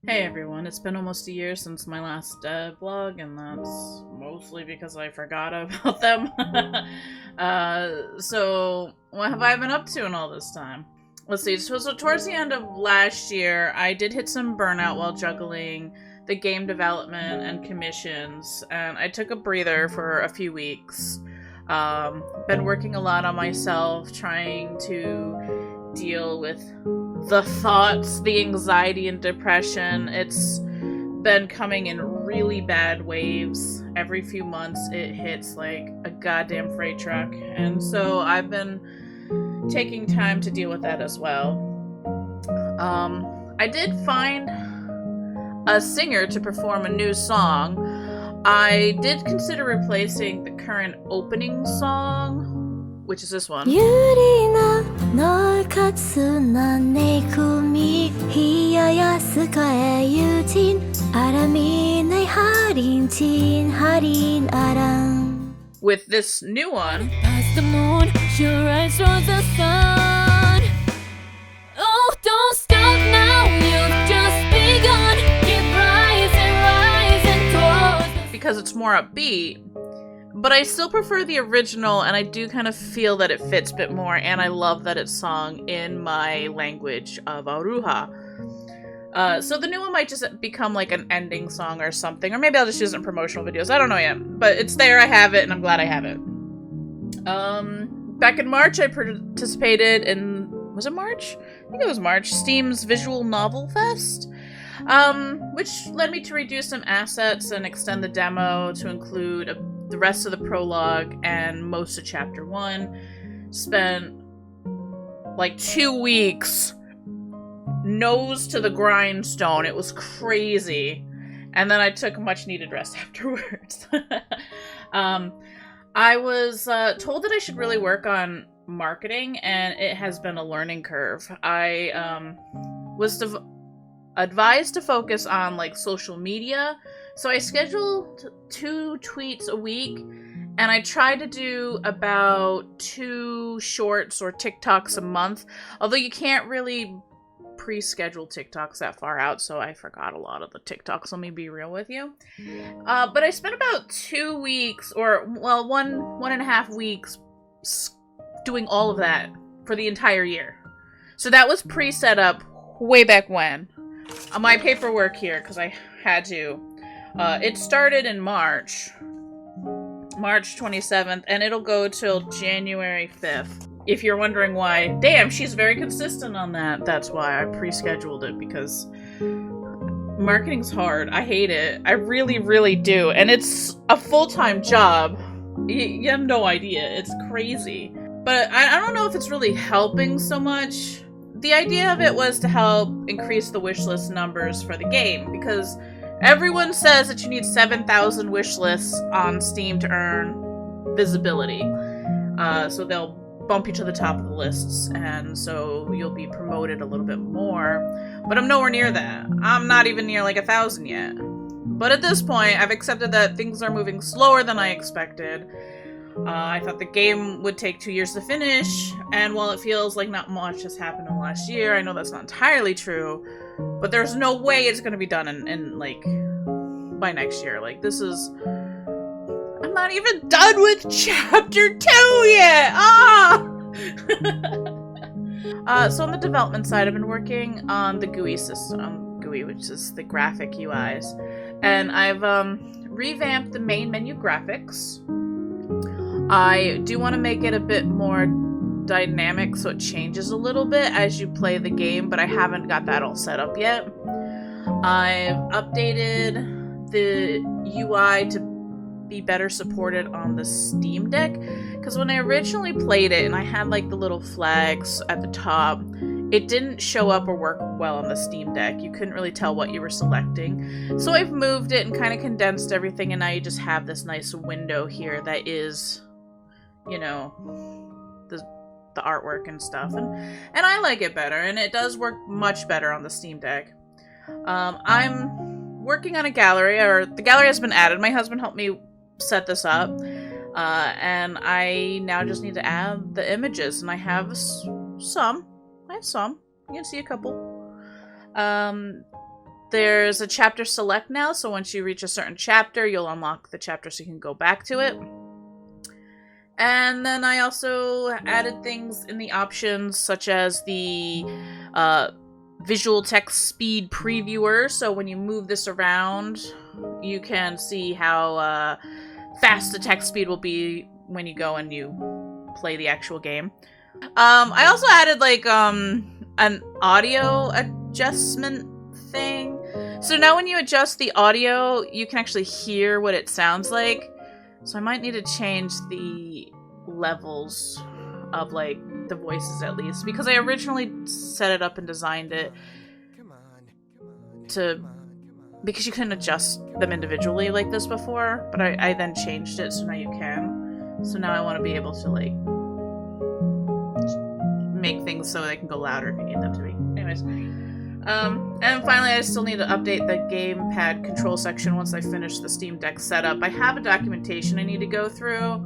Hey everyone, it's been almost a year since my last vlog, and that's mostly because I forgot about them. So what have I been up to in all this time? Let's see, so towards the end of last year, I did hit some burnout while juggling the game development and commissions, and I took a breather for a few weeks. Been working a lot on myself, trying to deal with the thoughts, the anxiety and depression. It's been coming in really bad waves. Every few months it hits like a goddamn freight truck. And so I've been taking time to deal with that as well. I did find a singer to perform a new song. I did consider replacing the current opening song, which is this one. With this new one. Past the moon, she rises towards the sun. Oh, don't stop now, you've just begun. Keep rising towards. Because it's more upbeat. But I still prefer the original, and I do kind of feel that it fits a bit more, and I love that it's sung in my language of Aruha. So the new one might just become like an ending song or something, or maybe I'll just use it in promotional videos. I don't know yet, but it's there, I have it, and I'm glad I have it. Back in March, I participated in, was it March? I think it was March, Steam's Visual Novel Fest. Which led me to reduce some assets and extend the demo to include the rest of the prologue and most of chapter 1. Spent like 2 weeks nose to the grindstone. It was crazy. And then I took much needed rest afterwards. I was told that I should really work on marketing, and it has been a learning curve. I was advised to focus on like social media, so I scheduled 2 tweets a week, and I tried to do about 2 shorts or TikToks a month, although you can't really pre-schedule TikToks that far out, so I forgot a lot of the TikToks, let me be real with you. But I spent about 2 weeks, or well, one and a half weeks doing all of that for the entire year. So that was pre-set up way back when. My paperwork here, because I had to. It started in March 27th, and it'll go till January 5th. If you're wondering why, damn, she's very consistent on that. That's why I pre-scheduled it, because marketing's hard. I hate it. I really, really do. And it's a full-time job. You have no idea. It's crazy. But I don't know if it's really helping so much. The idea of it was to help increase the wishlist numbers for the game, because everyone says that you need 7,000 wishlists on Steam to earn visibility. So they'll bump you to the top of the lists, and so you'll be promoted a little bit more. But I'm nowhere near that. I'm not even near like 1,000 yet. But at this point, I've accepted that things are moving slower than I expected. I thought the game would take 2 years to finish, and while it feels like not much has happened in the last year, I know that's not entirely true, but there's no way it's gonna be done in like, by next year. Like, this is... I'm not even done with chapter 2 yet! So on the development side, I've been working on the GUI system, GUI, which is the graphic UIs, and I've revamped the main menu graphics. I do want to make it a bit more dynamic, so it changes a little bit as you play the game, but I haven't got that all set up yet. I've updated the UI to be better supported on the Steam Deck, because when I originally played it and I had like the little flags at the top, it didn't show up or work well on the Steam Deck. You couldn't really tell what you were selecting. So I've moved it and kind of condensed everything, and now you just have this nice window here that is, you know, the artwork and stuff, and I like it better, and it does work much better on the Steam Deck. I'm working on a gallery, or the gallery has been added. My husband helped me set this up, and I now just need to add the images, and I have some. You can see a couple. There's a chapter select now, so once you reach a certain chapter, you'll unlock the chapter so you can go back to it. And then I also added things in the options, such as the visual text speed previewer, so when you move this around, you can see how fast the text speed will be when you go and you play the actual game. I also added, like, an audio adjustment thing. So now when you adjust the audio, you can actually hear what it sounds like. So I might need to change the levels of, like, the voices at least. Because I originally set it up and designed it to... because you couldn't adjust them individually like this before. But I then changed it, so now you can. So now I want to be able to, like, make things so they can go louder if you need them to be. Anyways. And finally, I still need to update the gamepad control section once I finish the Steam Deck setup. I have a documentation I need to go through,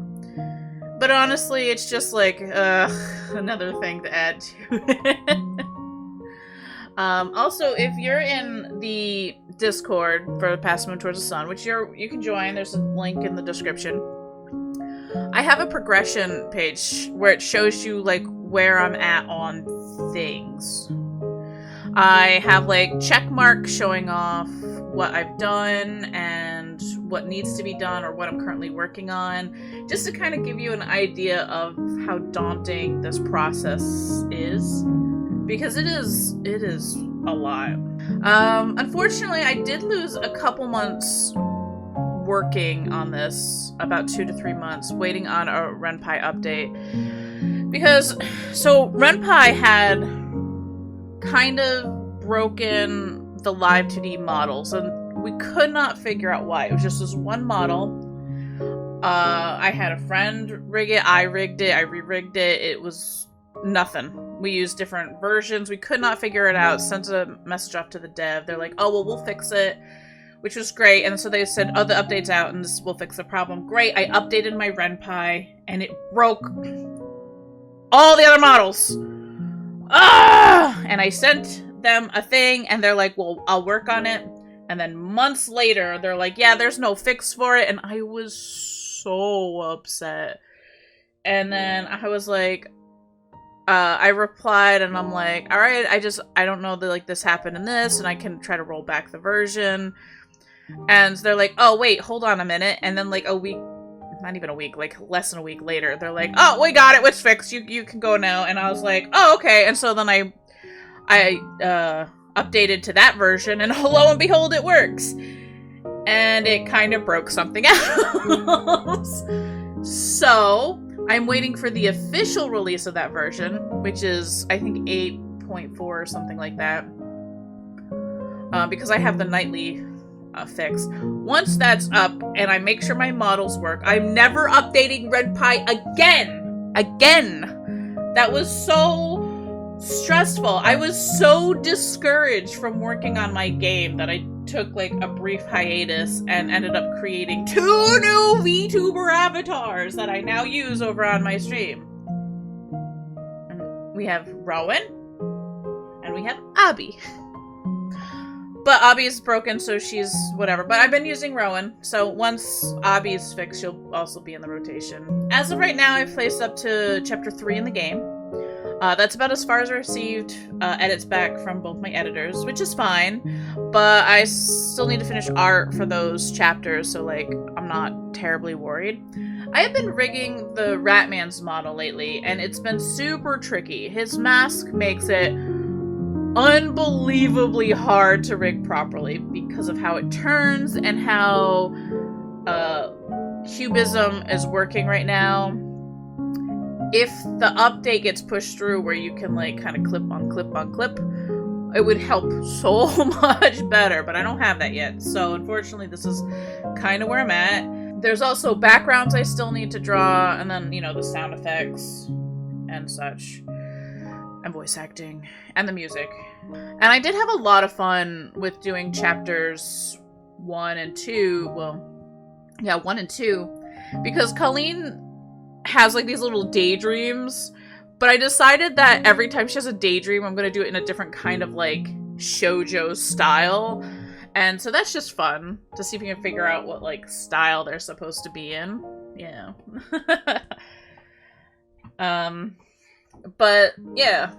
but honestly, it's just like, another thing to add to it. Also, if you're in the Discord for Past Moon Towards the Sun, which you can join, there's a link in the description. I have a progression page where it shows you, like, where I'm at on things. I have, like, check marks showing off what I've done and what needs to be done or what I'm currently working on, just to kind of give you an idea of how daunting this process is, because it is a lot. Unfortunately, I did lose a couple months working on this, about 2 to 3 months, waiting on a Ren'Py update, because, so Ren'Py had kind of broken the live 2D models, and we could not figure out why. It was just this one model. I had a friend rig it, I rigged it, I re-rigged it, it was nothing. We used different versions, we could not figure it out, sent a message off to the dev, they're like, oh, well, we'll fix it, which was great, and so they said, oh, the update's out, and this will fix the problem. Great, I updated my Ren'Py, and it broke all the other models. And I sent them a thing, and they're like, well, I'll work on it. And then months later, they're like, yeah, there's no fix for it. And I was so upset. And then I was like, I replied, and I'm like, all right, I don't know that, like, this happened in this, and I can try to roll back the version. And they're like, oh, wait, hold on a minute. And then, like, a week, not even a week, like, less than a week later, they're like, oh, we got it, it's fixed, you can go now. And I was like, oh, okay. And so then I updated to that version, and lo and behold, it works. And it kind of broke something else. So, I'm waiting for the official release of that version, which is, I think, 8.4 or something like that. Because I have the nightly fix. Once that's up and I make sure my models work, I'm never updating Ren'Py again. That was so stressful. I was so discouraged from working on my game that I took, like, a brief hiatus and ended up creating 2 new VTuber avatars that I now use over on my stream. And we have Rowan and we have Abby. But Abby's broken, so she's whatever. But I've been using Rowan, so once Abby's fixed, she'll also be in the rotation. As of right now, I've placed up to Chapter 3 in the game. That's about as far as I received edits back from both my editors, which is fine. But I still need to finish art for those chapters, so, like, I'm not terribly worried. I have been rigging the Ratman's model lately, and it's been super tricky. His mask makes it unbelievably hard to rig properly because of how it turns and how Cubism is working right now. If the update gets pushed through where you can, like, kind of clip on clip on clip, it would help so much better, but I don't have that yet. So unfortunately, this is kind of where I'm at. There's also backgrounds I still need to draw, and then, you know, the sound effects and such. And voice acting, and the music. And I did have a lot of fun with doing chapters 1 and 2, well, yeah, 1 and 2, because Colleen has, like, these little daydreams, but I decided that every time she has a daydream, I'm gonna do it in a different kind of, like, shoujo style. And so that's just fun to see if we can figure out what, like, style they're supposed to be in. Yeah. But, yeah.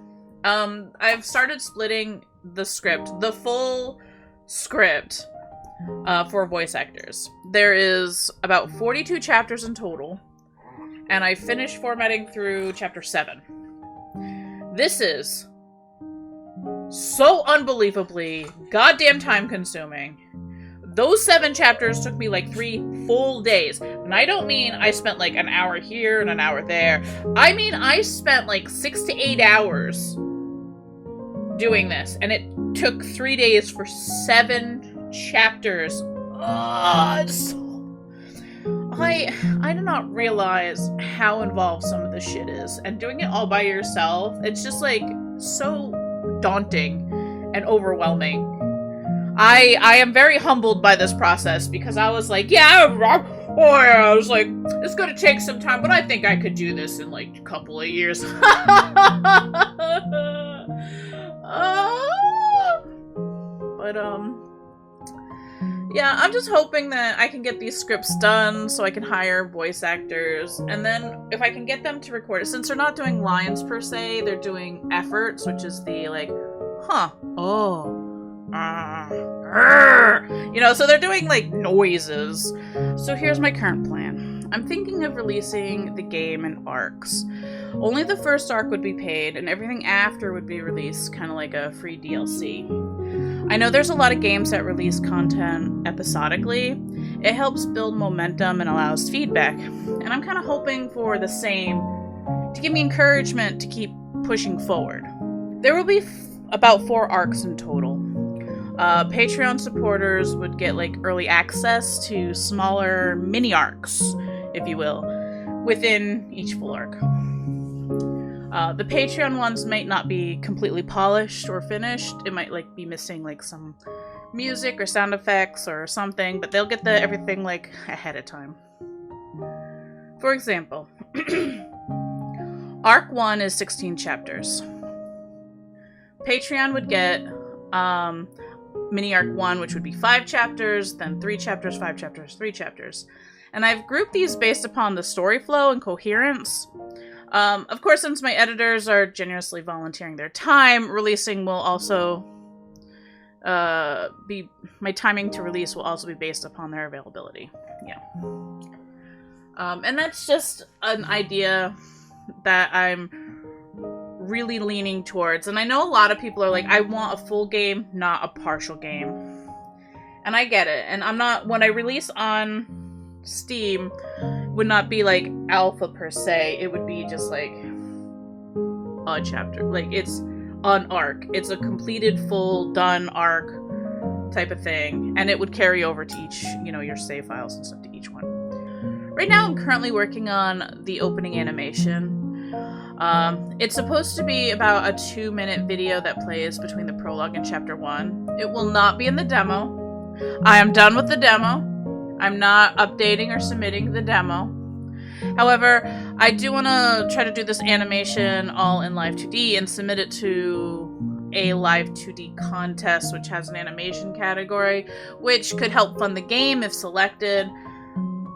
I've started splitting the script, the full script, for voice actors. There is about 42 chapters in total, and I finished formatting through chapter 7. This is so unbelievably goddamn time-consuming. Those 7 chapters took me like 3 full days. And I don't mean I spent like an hour here and an hour there. I mean I spent like 6 to 8 hours doing this. And it took 3 days for 7 chapters. I did not realize how involved some of this shit is. And doing it all by yourself, it's just like so daunting and overwhelming. I am very humbled by this process because I was like, I was like, it's gonna take some time, but I think I could do this in like a couple of years. But yeah, I'm just hoping that I can get these scripts done so I can hire voice actors, and then if I can get them to record it, since they're not doing lines per se, they're doing efforts, which is the like, you know, so they're doing like noises. So here's my current plan. I'm thinking of releasing the game in arcs. Only the first arc would be paid, and everything after would be released kind of like a free DLC. I know there's a lot of games that release content episodically. It helps build momentum and allows feedback, and I'm kind of hoping for the same to give me encouragement to keep pushing forward. There will be about 4 arcs in total. Patreon supporters would get like early access to smaller mini arcs, if you will, within each full arc. The Patreon ones might not be completely polished or finished. It might like be missing like some music or sound effects or something, but they'll get everything like ahead of time. For example, Arc 1 is 16 chapters. Patreon would get mini arc 1, which would be 5 chapters, then 3 chapters, 5 chapters, 3 chapters. And I've grouped these based upon the story flow and coherence. Of course, since my editors are generously volunteering their time, releasing will also my timing to release will also be based upon their availability. Yeah. And that's just an idea that I'm really leaning towards. And I know a lot of people are like, I want a full game, not a partial game. And I get it. And I'm not, when I release on Steam, would not be like alpha per se. It would be just like a chapter. Like it's an arc. It's a completed, full, done arc type of thing. And it would carry over to each, you know, your save files and stuff to each one. Right now I'm currently working on the opening animation. It's supposed to be about a 2-minute video that plays between the prologue and chapter 1. It will not be in the demo. I am done with the demo. I'm not updating or submitting the demo. However, I do want to try to do this animation all in Live 2D and submit it to a Live 2D contest, which has an animation category, which could help fund the game if selected.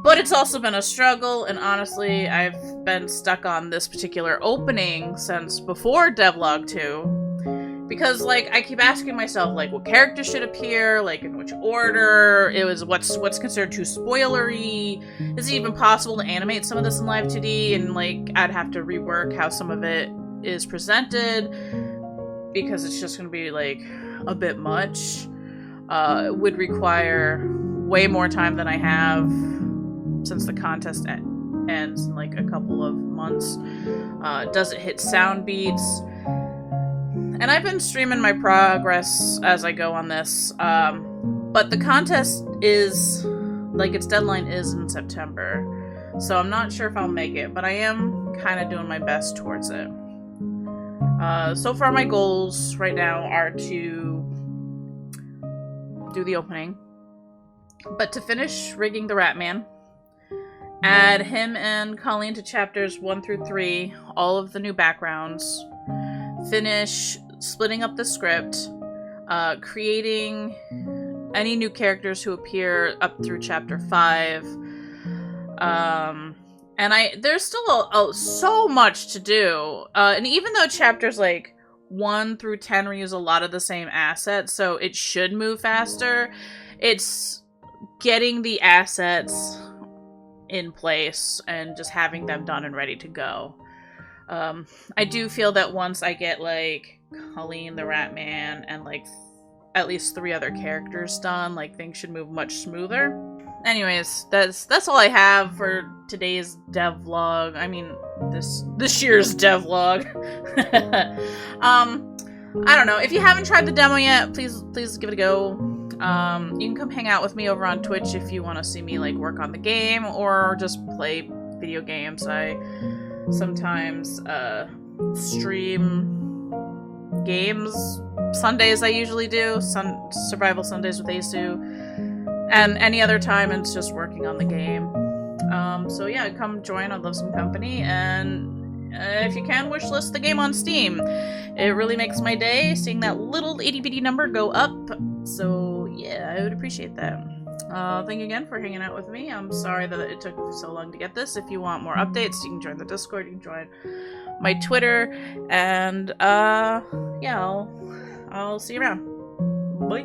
But it's also been a struggle, and honestly, I've been stuck on this particular opening since before Devlog 2. Because, like, I keep asking myself, like, what character should appear, like, in which order, it was what's considered too spoilery, is it even possible to animate some of this in Live 2D, and, like, I'd have to rework how some of it is presented, because it's just gonna be, like, a bit much. It would require way more time than I have, since the contest ends in like a couple of months. Does it hit sound beats? And I've been streaming my progress as I go on this, but the contest is, like, its deadline is in September, so I'm not sure if I'll make it, but I am kind of doing my best towards it. So far my goals right now are to do the opening, but to finish rigging the Ratman, add him and Colleen to chapters 1 through 3, all of the new backgrounds, finish splitting up the script, creating any new characters who appear up through chapter 5. And there's still so much to do. And even though chapters like 1 through 10 reuse a lot of the same assets, so it should move faster, it's getting the assets in place and just having them done and ready to go. I do feel that once I get like Colleen the Rat Man and like at least 3 other characters done, like things should move much smoother. Anyways, that's all I have for today's devlog. I mean, this year's devlog. I don't know. If you haven't tried the demo yet, please give it a go. You can come hang out with me over on Twitch if you want to see me like work on the game or just play video games. I sometimes stream games Sundays. I usually do survival Sundays with Asu. And any other time, it's just working on the game. So yeah, come join. I'd love some company. And if you can, wishlist the game on Steam. It really makes my day seeing that little itty-bitty number go up. So yeah, I would appreciate that. Thank you again for hanging out with me. I'm sorry that it took so long to get this. If you want more updates, you can join the Discord. You can join my Twitter. And yeah, I'll see you around. Bye.